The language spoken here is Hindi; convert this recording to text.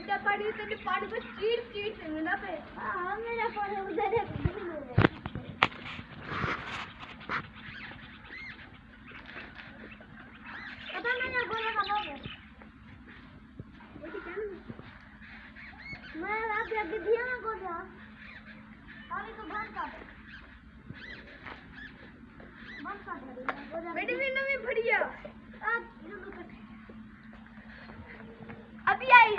बेटा पानी तेरे पानी को चीर चीर से ना पे। हां मेरा पानी उधर है। पता नहीं गोला का है। मैं आप जब दिया ना गोला पानी तो भर का बेटी भी नवी बढ़िया। अभी आई